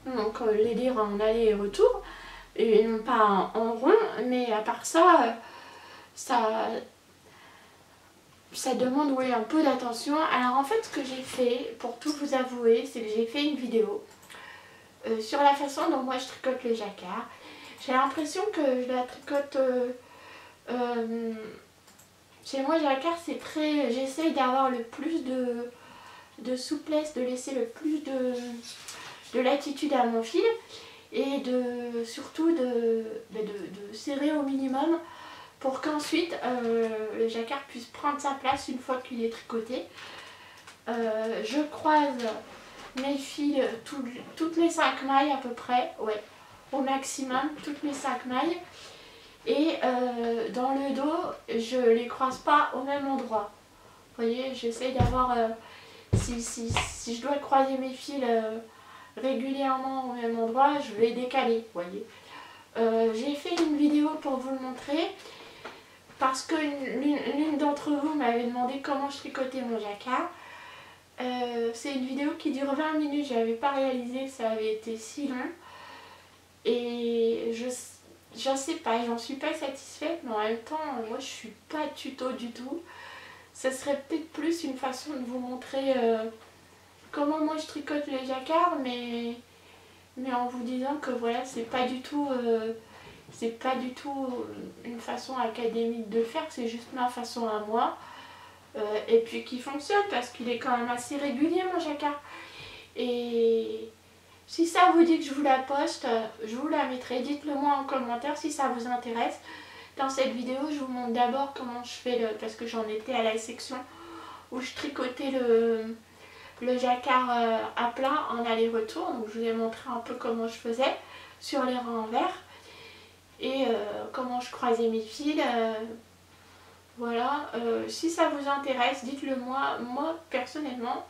Donc les lire en aller et retour, et non pas en rond, mais à part ça, ça demande, oui, un peu d'attention. Alors en fait, ce que j'ai fait, pour tout vous avouer, c'est que j'ai fait une vidéo sur la façon dont moi je tricote le jacquard. J'ai l'impression que je la tricote chez moi, jacquard, c'est très... J'essaye d'avoir le plus de souplesse, de laisser le plus de latitude à mon fil, et surtout de serrer au minimum pour qu'ensuite le jacquard puisse prendre sa place une fois qu'il est tricoté. Je croise mes fils toutes les 5 mailles à peu près, ouais, au maximum, toutes les 5 mailles. Et dans le dos, je les croise pas au même endroit. Vous voyez, j'essaie d'avoir, si je dois croiser mes fils régulièrement au même endroit, je vais décaler, vous voyez. J'ai fait une vidéo pour vous le montrer, parce que l'une d'entre vous m'avait demandé comment je tricotais mon jacquard. C'est une vidéo qui dure 20 minutes, je n'avais pas réalisé que ça avait été si long. Et je sais pas, j'en suis pas satisfaite, mais en même temps, moi je suis pas tuto du tout. Ce serait peut-être plus une façon de vous montrer comment moi je tricote le jacquard, mais en vous disant que voilà, c'est pas du tout une façon académique de le faire, c'est juste ma façon à moi. Et puis qui fonctionne parce qu'il est quand même assez régulier mon jacquard. Et si ça vous dit que je vous la poste, je vous la mettrai. Dites-le moi en commentaire si ça vous intéresse. Dans cette vidéo, je vous montre d'abord comment je fais parce que j'en étais à la section où je tricotais le jacquard à plat en aller-retour. Donc je vous ai montré un peu comment je faisais sur les rangs verts et comment je croisais mes fils. Voilà, si ça vous intéresse, dites-le moi. Moi, personnellement,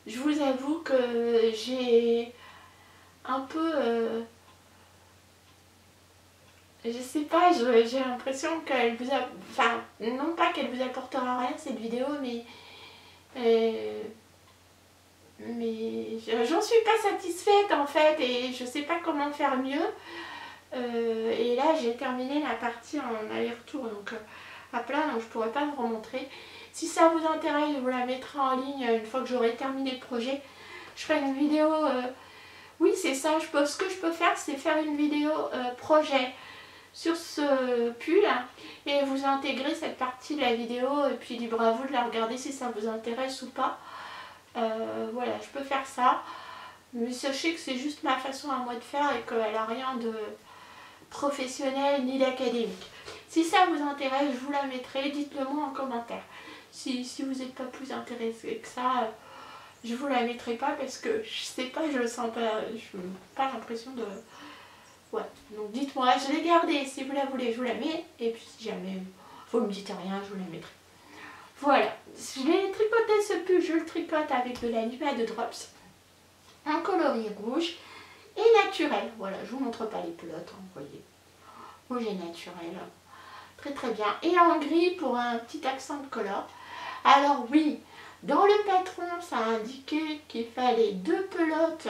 je vous avoue que j'ai un peu... je sais pas, j'ai l'impression qu'elle vous a... Enfin, non pas qu'elle vous apportera rien cette vidéo, mais j'en suis pas satisfaite en fait, et je sais pas comment faire mieux. Et là, j'ai terminé la partie en aller-retour, donc... à plat, donc je pourrais pas vous remontrer. Si ça vous intéresse, je vous la mettrai en ligne une fois que j'aurai terminé le projet. Je ferai une vidéo, oui c'est ça, ce que je peux faire, c'est faire une vidéo projet sur ce pull et vous intégrer cette partie de la vidéo, et puis libre à vous de la regarder si ça vous intéresse ou pas. Voilà, je peux faire ça. Mais sachez que c'est juste ma façon à moi de faire et qu'elle n'a rien de professionnel ni d'académique. Si ça vous intéresse, je vous la mettrai, dites-le moi en commentaire. Si vous n'êtes pas plus intéressé que ça, je vous la mettrai pas parce que je sais pas, je sens pas, je n'ai pas l'impression de... Ouais, donc dites-moi, je l'ai gardée, si vous la voulez, je vous la mets. Et puis si jamais vous me dites rien, je vous la mettrai. Voilà, je l'ai tricoté ce pull, je le tricote avec de la Lima de Drops. Un coloris rouge et naturel. Voilà, je vous montre pas les pelotes, hein, vous voyez. Rouge et naturel. Très très bien. Et en gris pour un petit accent de color. Alors oui, dans le patron, ça a indiqué qu'il fallait 2 pelotes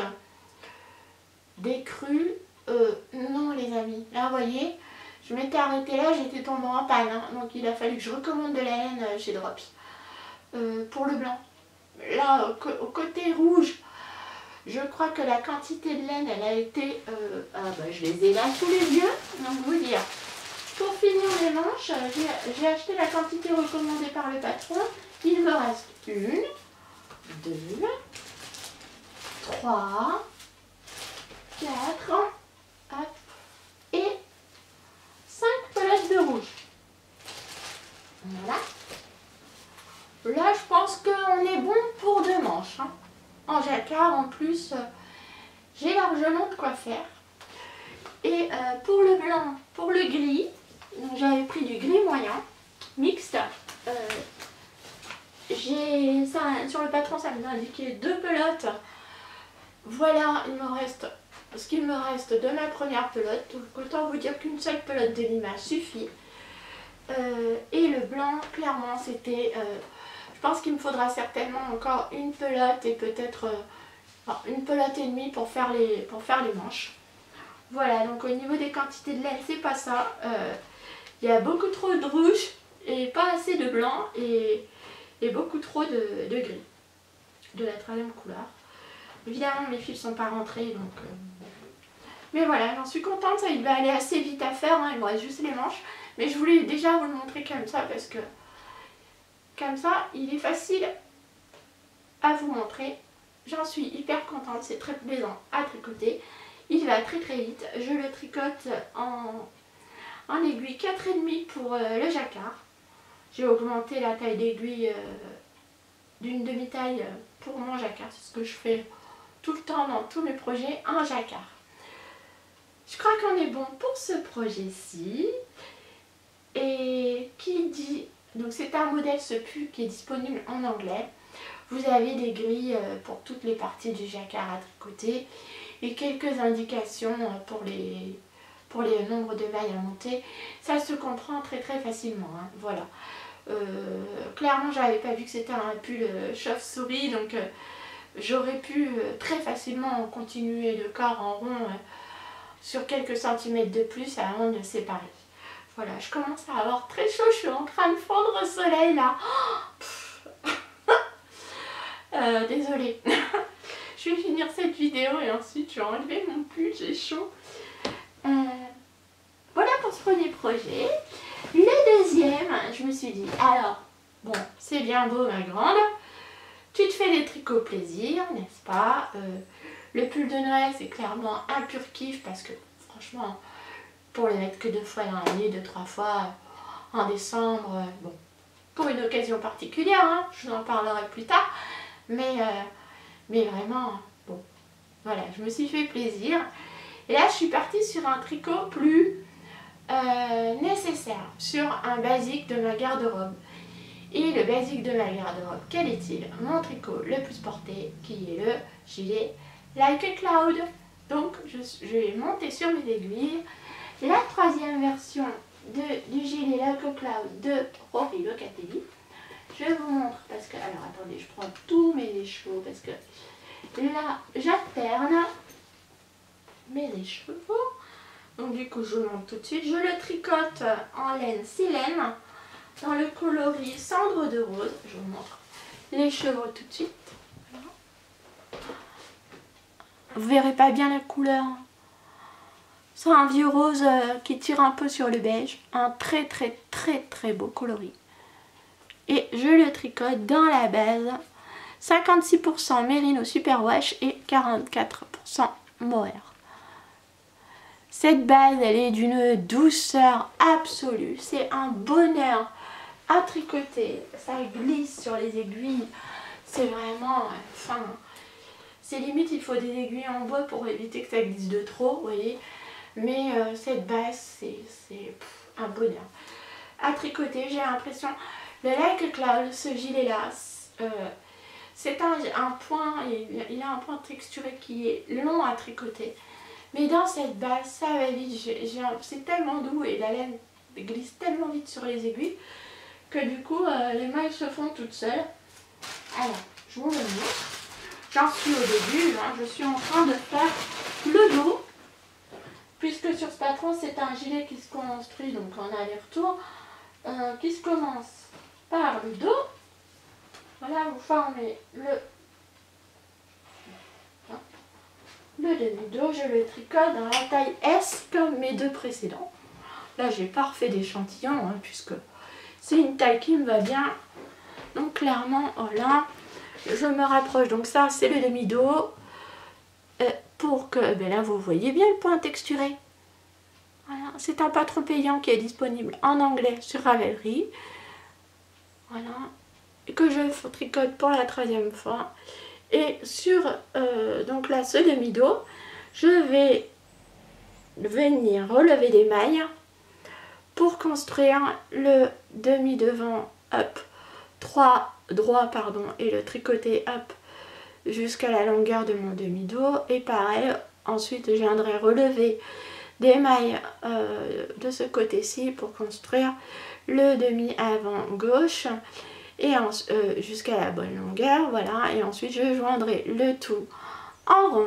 d'écrue. Non les amis, là vous voyez, je m'étais arrêtée là, j'étais tombée en panne. Hein, donc il a fallu que je recommande de la laine chez Drops. Pour le blanc. Là, au côté rouge, je crois que la quantité de laine, elle a été... je les ai là sous les yeux. Donc vous dire, pour finir les manches, j'ai acheté la quantité recommandée par le patron. Il me reste 1, 2, 3, 4, hop, et 5 pelotes de rouge. Voilà. Là, je pense qu'on est bon pour 2 manches. Hein. En jacquard, en plus, j'ai largement de quoi faire. Et pour le blanc, pour le gris, j'avais pris du gris moyen, mixte. Sur le patron, ça me indiquait 2 pelotes. Voilà, il me reste ce qu'il me reste de ma première pelote. Donc, autant vous dire qu'une seule pelote de Lima suffit. Et le blanc, clairement, c'était... je pense qu'il me faudra certainement encore une pelote et peut-être une pelote et demie pour faire les manches. Voilà, donc au niveau des quantités de laine, c'est pas ça. Il y a beaucoup trop de rouge et pas assez de blanc et beaucoup trop de gris. De la troisième couleur. Évidemment, mes fils sont pas rentrés, donc... Mais voilà, j'en suis contente, ça il va aller assez vite à faire, hein, il me reste juste les manches. Mais je voulais déjà vous le montrer comme ça parce que... Comme ça, il est facile à vous montrer. J'en suis hyper contente, c'est très plaisant à tricoter. Il va très très vite. Je le tricote en aiguille 4,5 pour le jacquard. J'ai augmenté la taille d'aiguille d'une demi-taille pour mon jacquard. C'est ce que je fais tout le temps dans tous mes projets, un jacquard. Je crois qu'on est bon pour ce projet-ci. Et qui dit... Donc c'est un modèle ce pull qui est disponible en anglais. Vous avez des grilles pour toutes les parties du jacquard à tricoter et quelques indications pour les nombres de mailles à monter. Ça se comprend très très facilement. Hein. Voilà. Clairement, j'avais pas vu que c'était un pull chauve-souris, donc j'aurais pu très facilement continuer le corps en rond sur quelques centimètres de plus avant de le séparer. Voilà, je commence à avoir très chaud, je suis en train de fondre au soleil là. Désolée. Je vais finir cette vidéo et ensuite je vais enlever mon pull, j'ai chaud. Voilà pour ce premier projet. Le deuxième, je me suis dit, alors, bon, c'est bien beau ma grande, tu te fais des tricots plaisir, n'est-ce pas? Le pull de Noël, c'est clairement un pur kiff parce que franchement, pour le mettre que 2 fois dans l'année, 2-3 fois en décembre, bon, pour une occasion particulière, hein, je vous en parlerai plus tard, mais vraiment, bon, voilà, je me suis fait plaisir. Et là, je suis partie sur un tricot plus nécessaire, sur un basique de ma garde-robe. Et le basique de ma garde-robe, quel est-il? Mon tricot le plus porté, qui est le gilet Like a Cloud. Donc, je vais monter sur mes aiguilles. La troisième version du gilet Like a Cloud de Rory Locatelli. Je vous montre parce que... Alors, attendez, je prends tous mes écheveaux parce que là, j'alterne mes écheveaux. Donc, du coup, je vous montre tout de suite. Je le tricote en laine silène dans le coloris cendre de rose. Je vous montre les chevaux tout de suite. Voilà. Vous verrez pas bien la couleur. C'est un vieux rose qui tire un peu sur le beige. Un très très très très beau coloris. Et je le tricote dans la base 56% Merino Superwash et 44% Mohair. Cette base, elle est d'une douceur absolue. C'est un bonheur à tricoter. Ça glisse sur les aiguilles. C'est vraiment... Enfin, c'est limite, il faut des aiguilles en bois pour éviter que ça glisse de trop, vous voyez. Mais cette base, c'est un bonheur à tricoter. J'ai l'impression... Le Like Cloud, ce gilet-là, c'est un point... Il a un point texturé qui est long à tricoter. Mais dans cette base, ça va vite, c'est tellement doux et la laine glisse tellement vite sur les aiguilles que du coup les mailles se font toutes seules. Alors, je vous le montre. J'en suis au début, hein, je suis en train de faire le dos. Puisque sur ce patron, c'est un gilet qui se construit donc en aller-retour, qui se commence par le dos. Voilà, vous formez le demi-dos, je le tricote dans la taille S comme mes deux précédents. Là, j'ai pas refait d'échantillon, hein, puisque c'est une taille qui me va bien. Donc clairement, voilà, je me rapproche. Donc ça, c'est le demi-dos. Pour que, ben là, vous voyez bien le point texturé. Voilà, c'est un patron payant qui est disponible en anglais sur Ravelry. Voilà, et que je tricote pour la 3e fois. Et sur donc là, ce demi-dos, je vais venir relever des mailles pour construire le demi-devant up 3 droit pardon, et le tricoter up jusqu'à la longueur de mon demi-dos. Et pareil, ensuite je viendrai relever des mailles de ce côté-ci pour construire le demi-avant gauche et jusqu'à la bonne longueur, voilà. Et ensuite je joindrai le tout en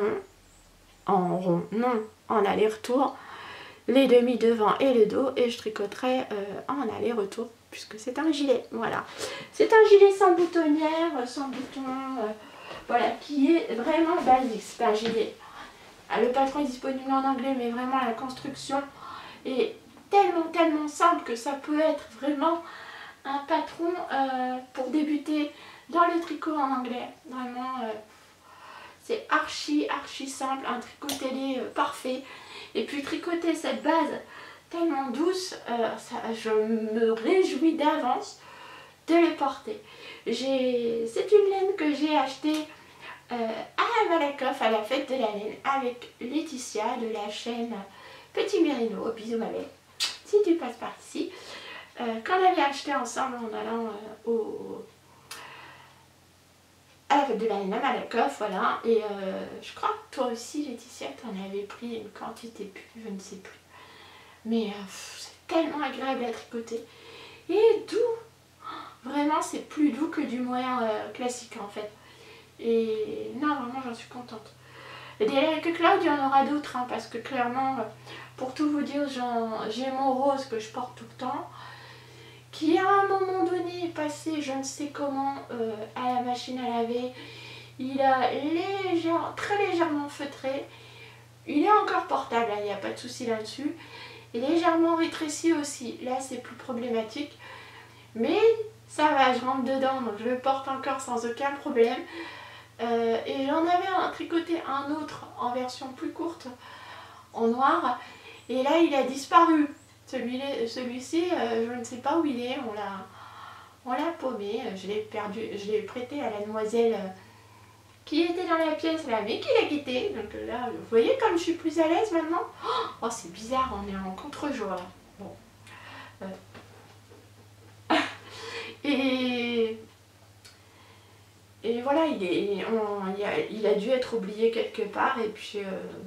aller-retour, les demi devant et le dos, et je tricoterai en aller-retour puisque c'est un gilet, voilà. C'est un gilet sans boutonnière, sans bouton, voilà, qui est vraiment basique. C'est un gilet. Le patron est disponible en anglais, mais vraiment la construction est tellement simple que ça peut être vraiment un patron pour débuter dans le tricot en anglais. Vraiment, c'est archi simple, un tricot télé parfait. Et puis tricoter cette base tellement douce, je me réjouis d'avance de les porter. C'est une laine que j'ai achetée à la Malakoff à la fête de la laine avec Laetitia de la chaîne Petit Merino. Bisous ma belle, si tu passes par ici. Qu'on avait acheté ensemble en allant à la fête de la laine à Malakoff, voilà. Et je crois que toi aussi Laetitia, tu en avais pris une quantité plus, je ne sais plus. Mais c'est tellement agréable à tricoter et doux. Vraiment, c'est plus doux que du mohair classique en fait. Et non, vraiment, j'en suis contente. Des Like Cloud, il y en aura d'autres, hein, parce que clairement, pour tout vous dire, j'ai mon rose que je porte tout le temps, qui à un moment donné est passé, je ne sais comment, à la machine à laver. Il a très légèrement feutré. Il est encore portable, il n'y a pas de souci là-dessus. Et légèrement rétréci aussi. Là, c'est plus problématique. Mais ça va, je rentre dedans, donc je le porte encore sans aucun problème. Et j'en avais tricoté un autre en version plus courte, en noir. Et là, il a disparu. Celui-ci, je ne sais pas où il est. On l'a paumé. Je l'ai perdu. Je l'ai prêté à la demoiselle qui était dans la pièce là, mais qui l'a quitté. Donc là, vous voyez comme je suis plus à l'aise maintenant. Oh, c'est bizarre, on est en contre-jour là. Bon. Et voilà, il a dû être oublié quelque part. Et puis,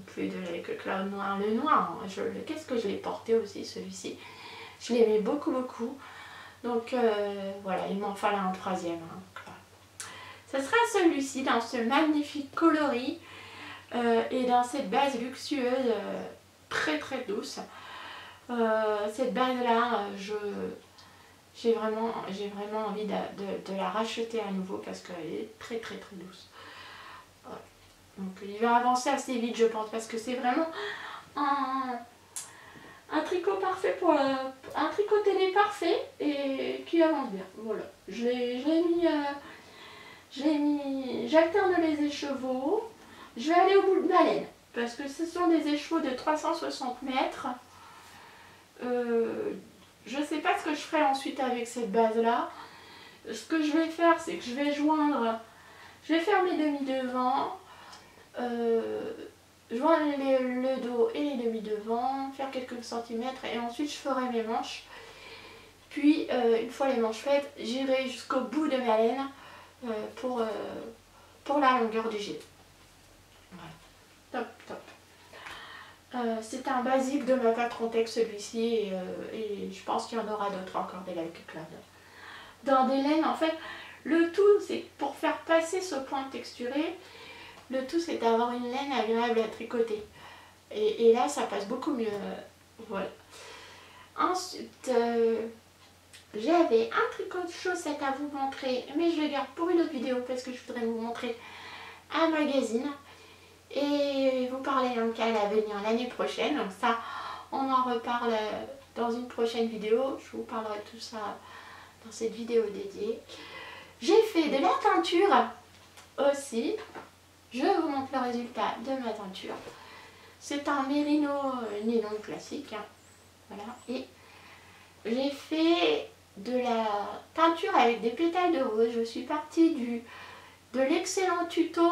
plus de Like Cloud noir, le noir. Qu'est-ce que je l'ai porté aussi, celui-ci. Je l'aimais beaucoup. Donc voilà, il m'en fallait un troisième. Hein. Ce sera celui-ci dans ce magnifique coloris et dans cette base luxueuse très douce. Cette base là, j'ai vraiment envie de la racheter à nouveau parce qu'elle est très douce. Ouais. Donc il va avancer assez vite je pense parce que c'est vraiment un tricot parfait pour un tricot télé parfait et qui avance bien. Voilà, je l'ai mis j'alterne les écheveaux. Je vais aller au bout de ma laine parce que ce sont des écheveaux de 360 mètres. Je ne sais pas ce que je ferai ensuite avec cette base là. Ce que je vais faire, c'est que je vais faire mes demi-devants, joindre le dos et les demi-devants, faire quelques centimètres et ensuite je ferai mes manches. Puis une fois les manches faites, j'irai jusqu'au bout de ma laine pour la longueur du gilet. Voilà. Top, top. C'est un basique de ma Patrontex celui-ci et je pense qu'il y en aura d'autres encore des laines éclatantes. Dans des laines, en fait, le tout c'est pour faire passer ce point texturé, le tout c'est d'avoir une laine agréable à tricoter. Et là ça passe beaucoup mieux. Voilà. Ensuite, j'avais un tricot de chaussette à vous montrer, mais je le garde pour une autre vidéo parce que je voudrais vous montrer un magazine. Et vous parler d'un cas à venir l'année prochaine. Donc ça, on en reparle dans une prochaine vidéo. Je vous parlerai de tout ça dans cette vidéo dédiée. J'ai fait de la teinture aussi. Je vous montre le résultat de ma teinture. C'est un mérino nylon classique. Hein. Voilà. Et j'ai fait de la teinture avec des pétales de rose. Je suis partie de l'excellent tuto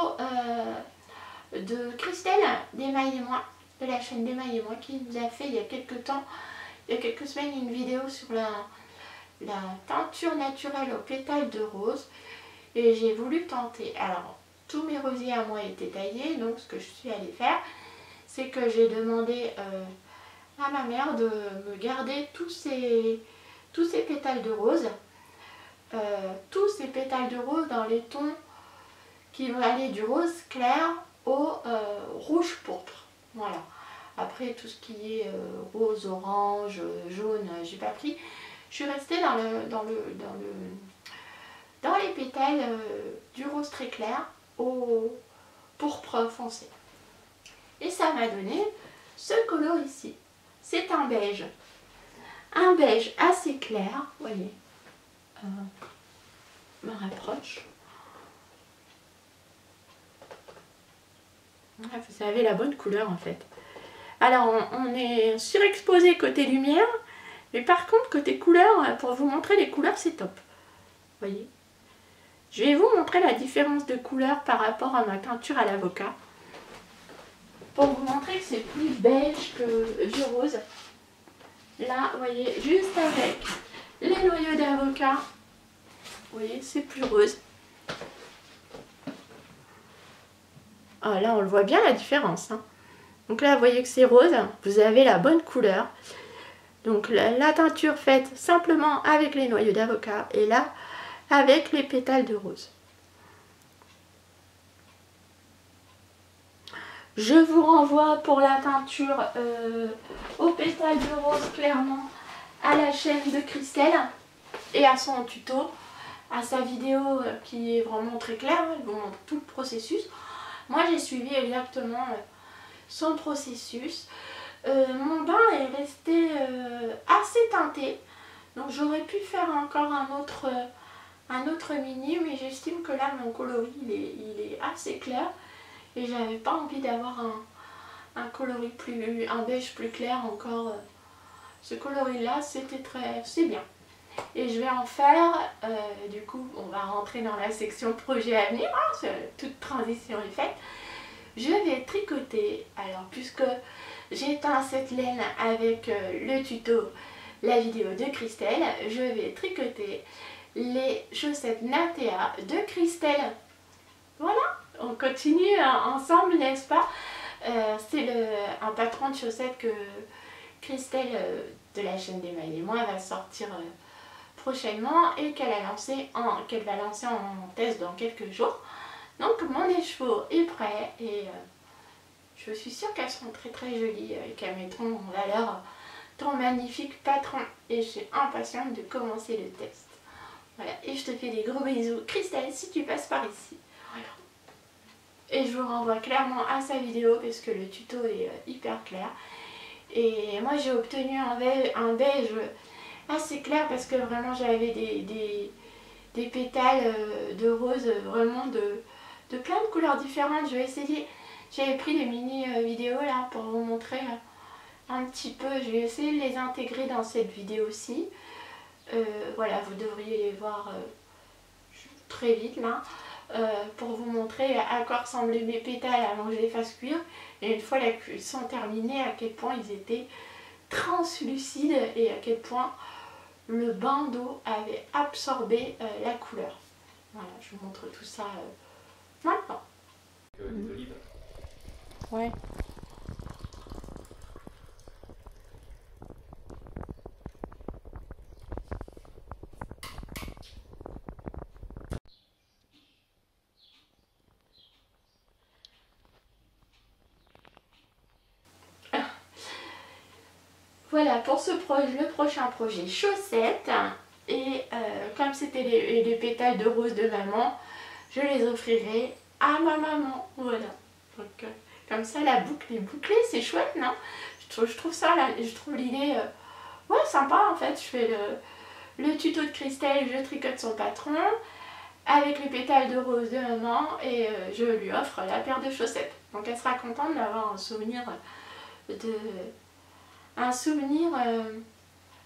de Christelle d'Emaille et moi, de la chaîne d'Emaille et moi, qui nous a fait il y a quelques semaines une vidéo sur la teinture naturelle aux pétales de rose. Et j'ai voulu tenter. Alors, tous mes rosiers à moi étaient taillés, donc ce que je suis allée faire, c'est que j'ai demandé à ma mère de me garder tous ces pétales de rose. Tous ces pétales de rose dans les tons qui vont aller du rose clair au rouge pourpre. Voilà. Après tout ce qui est rose, orange, jaune, j'ai pas pris. Je suis restée dans les pétales du rose très clair au pourpre foncé. Et ça m'a donné ce color ici. C'est un beige. Un beige assez clair, vous voyez. Me rapproche. Vous avez la bonne couleur en fait. Alors on est surexposé côté lumière, mais par contre côté couleur, pour vous montrer les couleurs, c'est top. Vous voyez. Je vais vous montrer la différence de couleur par rapport à ma teinture à l'avocat. Pour vous montrer que c'est plus beige que du rose. Là, vous voyez, juste avec les noyaux d'avocat, vous voyez, c'est plus rose. Ah, là, on le voit bien la différence. Hein. Donc là, vous voyez que c'est rose. Vous avez la bonne couleur. Donc la teinture faite simplement avec les noyaux d'avocat. Et là, avec les pétales de rose. Je vous renvoie pour la teinture aux pétales de rose clairement à la chaîne de Christelle et à son tuto, à sa vidéo qui est vraiment très claire, elle vous montre tout le processus. Moi j'ai suivi exactement son processus. Mon bain est resté assez teinté, donc j'aurais pu faire encore un autre mini, mais j'estime que là mon coloris il est assez clair. Et j'avais pas envie d'avoir un coloris un beige plus clair encore. Ce coloris là c'est bien. Et je vais en faire, du coup on va rentrer dans la section projet à venir, hein, toute transition est faite. Je vais tricoter, alors puisque j'ai teint cette laine avec le tuto, la vidéo de Christelle, je vais tricoter les chaussettes Natea de Christelle. Voilà. On continue ensemble, n'est-ce pas? C'est un patron de chaussettes que Christelle de la chaîne d'Emaille et moi va sortir prochainement et qu'elle va lancer en test dans quelques jours. Donc mon écheveau est prêt et je suis sûre qu'elles seront très très jolies et qu'elles mettront en valeur ton magnifique patron. Et je suis impatiente de commencer le test. Voilà, et je te fais des gros bisous. Christelle, si tu passes par ici. Voilà. Et je vous renvoie clairement à sa vidéo parce que le tuto est hyper clair. Et moi j'ai obtenu un beige assez clair parce que vraiment j'avais des pétales de rose vraiment de plein de couleurs différentes. Je vais essayer, j'avais pris des mini vidéos là pour vous montrer un petit peu, je vais essayer de les intégrer dans cette vidéo-ci. Voilà, vous devriez les voir très vite là, pour vous montrer à quoi ressemblaient mes pétales avant que je les fasse cuire. Et une fois la cuisson terminée, à quel point ils étaient translucides et à quel point le bain d'eau avait absorbé la couleur. Voilà, je vous montre tout ça maintenant. Des olives. Ouais. Voilà pour le prochain projet chaussettes. Et comme c'était les pétales de rose de maman, je les offrirai à ma maman. Voilà. Donc comme ça la boucle est bouclée, c'est chouette, non? Je trouve ça, je trouve l'idée ouais, sympa en fait. Je fais le tuto de Christelle, je tricote son patron avec les pétales de rose de maman et je lui offre la paire de chaussettes. Donc elle sera contente d'avoir un souvenir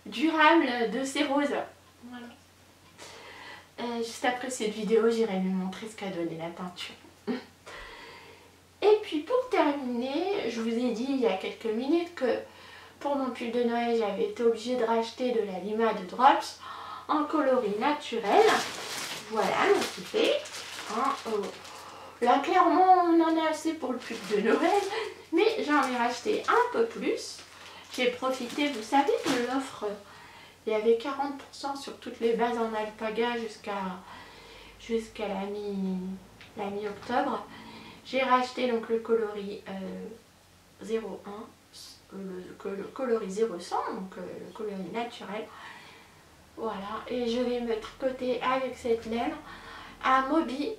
durable de ces roses. Voilà. Juste après cette vidéo, j'irai lui montrer ce qu'a donné la peinture. Et puis pour terminer, je vous ai dit il y a quelques minutes que pour mon pull de Noël, j'avais été obligée de racheter de la Lima de Drops en coloris naturel. Voilà, donc c'est fait. Là, clairement, on en a assez pour le pull de Noël, mais j'en ai racheté un peu plus. J'ai profité, vous savez, de l'offre. Il y avait 40% sur toutes les bases en alpaga jusqu'à la mi-octobre. J'ai racheté donc le coloris 01, le coloris 0100, donc le coloris naturel. Voilà, et je vais me tricoter avec cette laine un Moby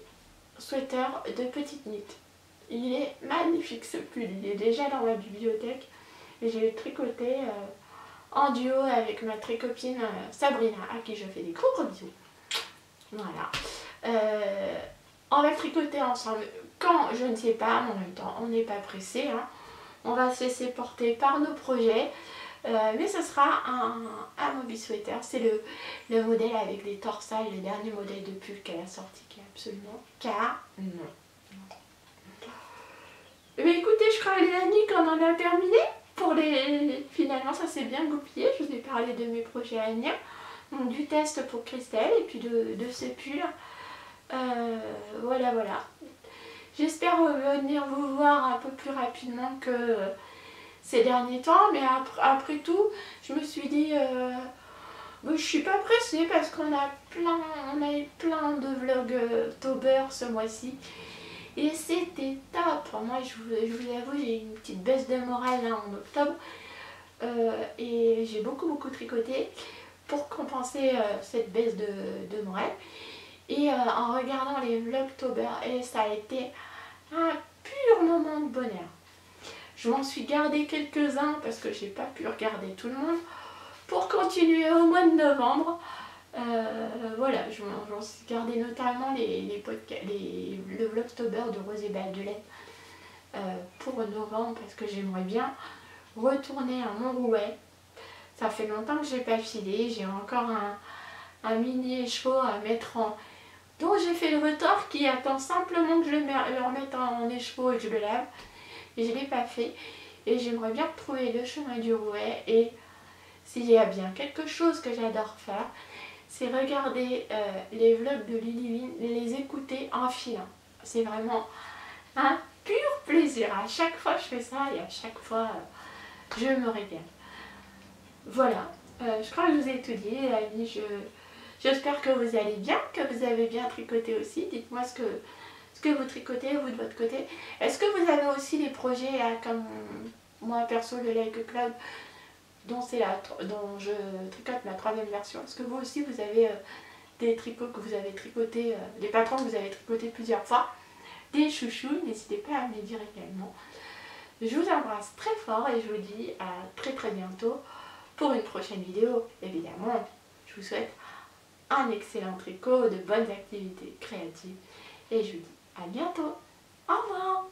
sweater de petite knit. Il est magnifique ce pull, il est déjà dans ma bibliothèque. Et j'ai tricoté en duo avec ma très copine Sabrina, à qui je fais des gros bisous. Voilà. On va tricoter ensemble quand je ne sais pas, mais en même temps on n'est pas pressé. Hein. On va se laisser porter par nos projets. Mais ce sera un Moby sweater. C'est le modèle avec des torsales, le dernier modèle de pull qu'elle a sorti qui est absolument canon. Mais écoutez, je crois les amis qu'on en a terminé. Finalement ça s'est bien goupillé, je vous ai parlé de mes projets à venir, donc du test pour Christelle et puis de ce pull. Voilà. J'espère venir vous voir un peu plus rapidement que ces derniers temps, mais après tout, je me suis dit, je suis pas pressée parce qu'on a eu plein de vlogs Tober ce mois-ci. Et c'était top. Moi je vous avoue, j'ai une petite baisse de morale là en octobre. Et j'ai beaucoup tricoté pour compenser cette baisse de morale. Et en regardant les vlogs Tober, et ça a été un pur moment de bonheur. Je m'en suis gardé quelques-uns parce que j'ai pas pu regarder tout le monde. Pour continuer au mois de novembre. Voilà, j'en suis gardé notamment le vlogtober de Rose et Balle de lait pour novembre parce que j'aimerais bien retourner à Montrouet. Ça fait longtemps que j'ai pas filé, j'ai encore un mini écheveau à mettre en... dont j'ai fait le retort qui attend simplement que je le remette en écheveau et que je le lave. Et je l'ai pas fait. Et j'aimerais bien retrouver le chemin du Rouet. Et s'il y a bien quelque chose que j'adore faire, c'est regarder les vlogs de Lily, les écouter en filant. C'est vraiment un pur plaisir. À chaque fois je fais ça et à chaque fois je me régale. Voilà, je crois que je vous ai tout dit les amis. J'espère que vous allez bien, que vous avez bien tricoté aussi. Dites-moi ce que vous tricotez vous de votre côté. Est-ce que vous avez aussi des projets comme moi perso le Like Club dont je tricote ma 3e version. Est-ce que vous aussi vous avez des tricots que vous avez tricotés, des patrons que vous avez tricotés plusieurs fois, des chouchous, n'hésitez pas à me les dire également. Je vous embrasse très fort et je vous dis à très bientôt pour une prochaine vidéo. Évidemment, je vous souhaite un excellent tricot, de bonnes activités créatives. Et je vous dis à bientôt. Au revoir.